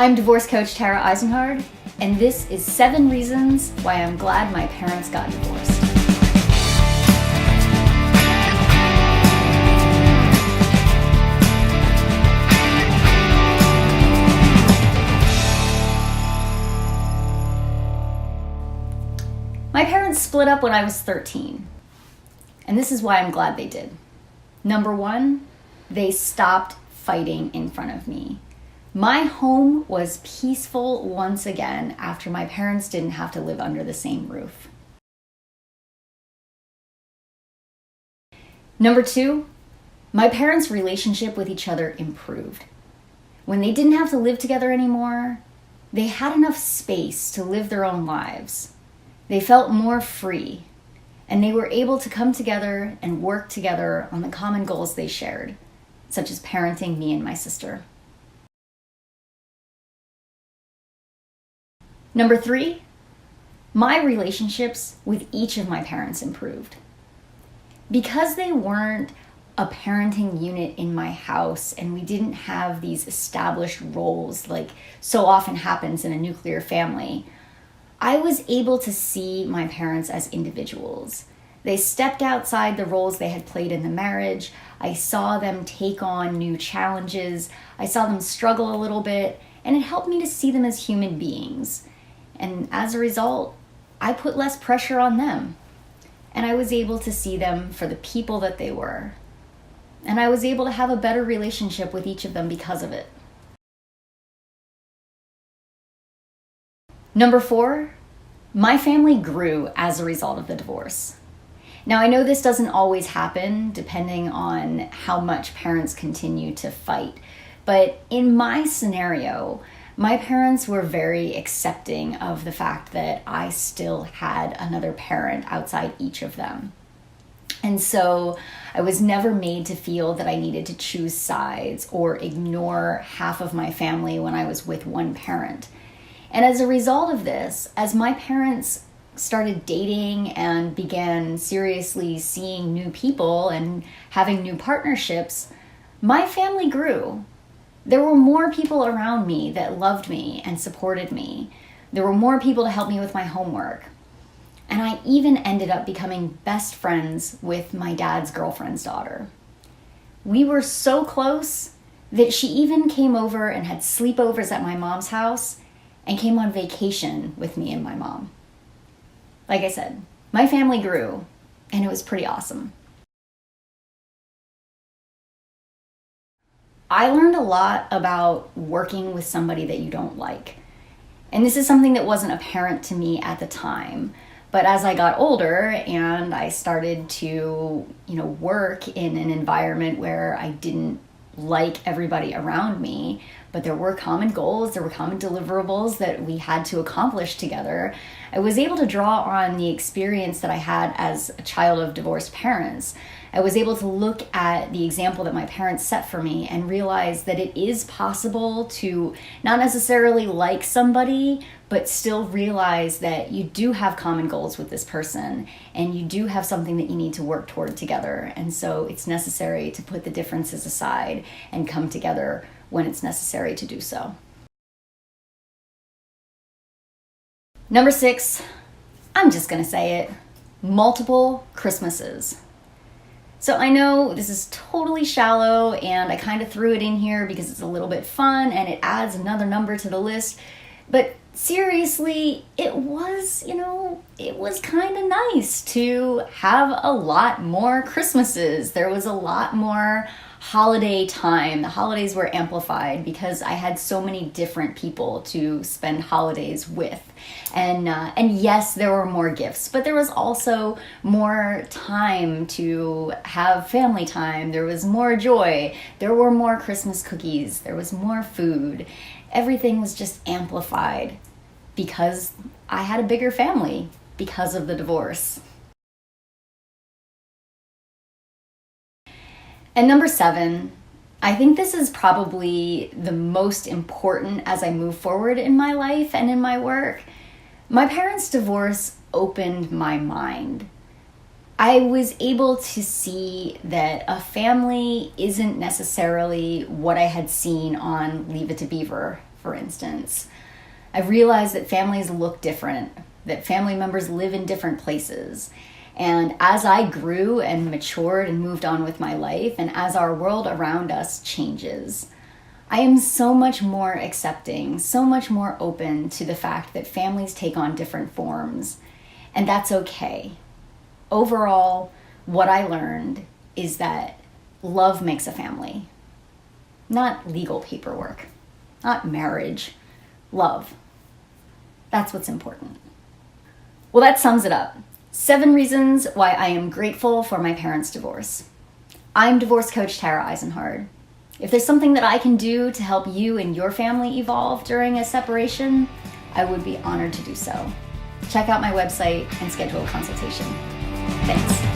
I'm divorce coach Tara Eisenhard, and this is 7 reasons why I'm glad my parents got divorced. My parents split up when I was 13, and this is why I'm glad they did. Number 1, they stopped fighting in front of me. My home was peaceful once again after my parents didn't have to live under the same roof. Number 2, my parents' relationship with each other improved. When they didn't have to live together anymore, they had enough space to live their own lives. They felt more free, and they were able to come together and work together on the common goals they shared, such as parenting me and my sister. Number 3, my relationships with each of my parents improved. Because they weren't a parenting unit in my house and we didn't have these established roles like so often happens in a nuclear family, I was able to see my parents as individuals. They stepped outside the roles they had played in the marriage. I saw them take on new challenges. I saw them struggle a little bit, and it helped me to see them as human beings. And as a result, I put less pressure on them. And I was able to see them for the people that they were. And I was able to have a better relationship with each of them because of it. Number 4, my family grew as a result of the divorce. Now, I know this doesn't always happen depending on how much parents continue to fight. But in my scenario, my parents were very accepting of the fact that I still had another parent outside each of them. And so I was never made to feel that I needed to choose sides or ignore half of my family when I was with one parent. And as a result of this, as my parents started dating and began seriously seeing new people and having new partnerships, my family grew. There were more people around me that loved me and supported me. There were more people to help me with my homework. And I even ended up becoming best friends with my dad's girlfriend's daughter. We were so close that she even came over and had sleepovers at my mom's house and came on vacation with me and my mom. Like I said, my family grew, and it was pretty awesome. I learned a lot about working with somebody that you don't like. And this is something that wasn't apparent to me at the time. But as I got older and I started to, work in an environment where I didn't like everybody around me, but there were common goals, there were common deliverables that we had to accomplish together, I was able to draw on the experience that I had as a child of divorced parents. I was able to look at the example that my parents set for me and realize that it is possible to not necessarily like somebody, but still realize that you do have common goals with this person and you do have something that you need to work toward together. And so it's necessary to put the differences aside and come together when it's necessary to do so. Number 6, I'm just gonna say it, multiple Christmases. So I know this is totally shallow and I kind of threw it in here because it's a little bit fun and it adds another number to the list. But seriously, it was kind of nice to have a lot more Christmases. There was a lot more holiday time. The holidays were amplified because I had so many different people to spend holidays with. And yes, there were more gifts, but there was also more time to have family time. There was more joy. There were more Christmas cookies. There was more food. Everything was just amplified because I had a bigger family because of the divorce. And number 7, I think this is probably the most important as I move forward in my life and in my work. My parents' divorce opened my mind. I was able to see that a family isn't necessarily what I had seen on Leave It to Beaver, for instance. I realized that families look different, that family members live in different places. And as I grew and matured and moved on with my life, and as our world around us changes, I am so much more accepting, so much more open to the fact that families take on different forms, and that's okay. Overall, what I learned is that love makes a family, not legal paperwork, not marriage, love. That's what's important. Well, that sums it up. 7 reasons why I am grateful for my parents' divorce. I'm divorce coach Tara Eisenhard. If there's something that I can do to help you and your family evolve during a separation, I would be honored to do so. Check out my website and schedule a consultation. Thanks.